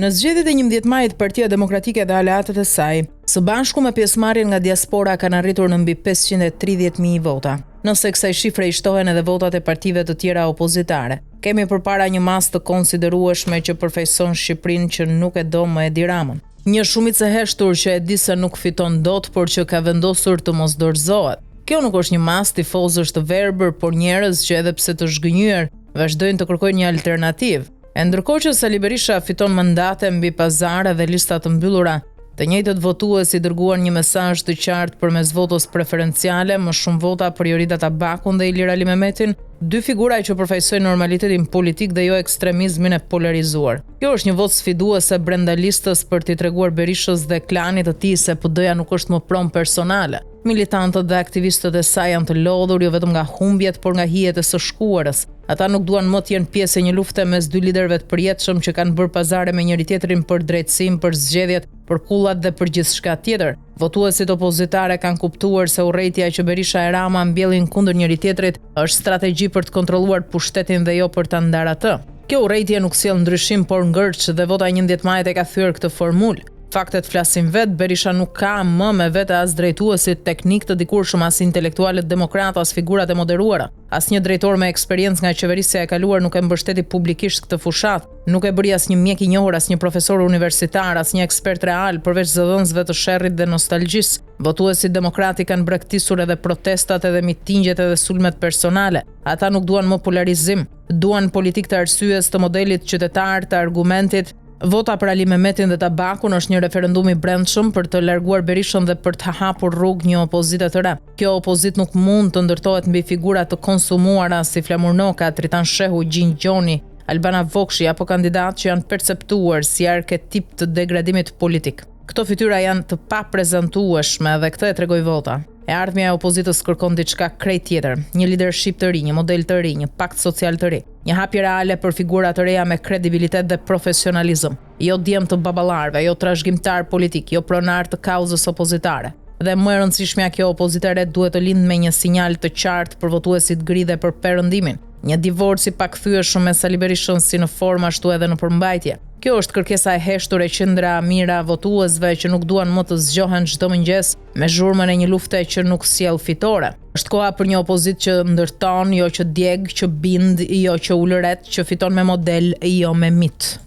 Në zgjedhjet e 11 majit, Partia Demokratike dhe aleatët e saj, së bashku me pjesëmarrjen nga diaspora, kanë arritur në mbi 530.000 vota. Nëse kësaj shifre i shtohen edhe votat e partive të tjera opozitare, kemi përpara një masë të konsiderueshme që përfaqëson Shqipërinë që nuk e do më Edi Ramën. Një shumicë e heshtur që e di se nuk fiton dot, por që ka vendosur të mos dorëzohet. Kjo nuk është një masë tifozësh të verbër, por njerëz që edhe pse të zhgënjyer, vazhdojnë të kërkojnë një alternativë. E ndërkohë që Sali Berisha fiton mandate mbi pazare dhe lista të mbyllura, të njëjtët votues i dërguan një mesazh të qartë përmes votës preferenciale, më shumë vota për Jorida Tabakun dhe Ilir Ali Mehmetin, dy figura që përfaqësojnë normalitetin politik dhe jo ekstremizmin e polarizuar. Kjo është një votë sfiduese brenda listës për t'i treguar Berishës dhe klanit të tij se PD-ja nuk është më pron personale. Militantët dhe aktivistët e saj janë të lodhur jo vetëm nga humbjet, por nga hijet e së shkuarës. Ata nuk duan më të jenë pjesë e një lufte mes dy liderëve të përjetshëm që kanë bërë pazare me njëri tjetrin për drejtësinë, për zgjedhjet, për kullat dhe për gjithçka tjetër. Votuesit opozitare kanë kuptuar se urrejtja që Berisha e Rama mbjellin kundër njëri tjetrit është strategji për të kontrolluar pushtetin dhe jo për ta ndarë atë. Kjo urrejtje nuk sjell ndryshim, por ngërç dhe vota 11 majit e ka thyer këtë formulë. Faktet flasin vetë, Berisha nuk ka më me vete as drejtuesit teknik të dikurshëm, as intelektualet demokrat, as figurat e moderuara. As një drejtor me eksperiencë nga qeverisja e kaluar nuk e mbështeti publikisht këtë fushat, nuk e bëri as një mjek i njohur, as një profesor universitar, as një ekspert real, përveç zëdhënësve të sherrit dhe nostalgjisë. Votuesit demokrati kanë braktisur edhe protestat, edhe mitingjet, edhe sulmet personale. Ata nuk duan më polarizim, duan politik të arsyes, të modelit qytetar, të argumentit. Vota për Ali Mehmetin dhe Tabakun është një referendum i brendshëm për të larguar Berishën dhe për të hapur rrugë një opozite të re. Kjo opozit nuk mund të ndërtohet mbi figura të konsumuara si Flamur Noka, Tritan Shehu, Gjinj Gjoni, Albana Vokshi apo kandidatë që janë perceptuar si arketip të degradimit politik. Këto fytyra janë të paprezantueshme dhe këtë e tregoi vota. E ardhmja e opozitës kërkon diçka krejt tjetër, një leadership të ri, një model të ri, një pakt social të ri, një hapje reale për figura të reja me kredibilitet dhe profesionalizëm, jo djem të baballarëve, jo trashëgimtar politik, jo pronar të kauzës opozitare. Dhe më e rëndësishmja, kjo opozitë e re duhet të lindë me një sinjal të qartë për votuesit gri dhe për perëndimin. Një divorc i pakthyeshëm me Sali Berishën si në formë ashtu edhe në përmbajtje. Kjo është kërkesa e heshtur e qendra mira votuesve që nuk duan më të zgjohen çdo mëngjes me zhurmën e një lufte që nuk sjell fitore. Është koha për një opozitë që ndërton, jo që djeg, që bind, jo që ulëret, që fiton me model, jo me mit.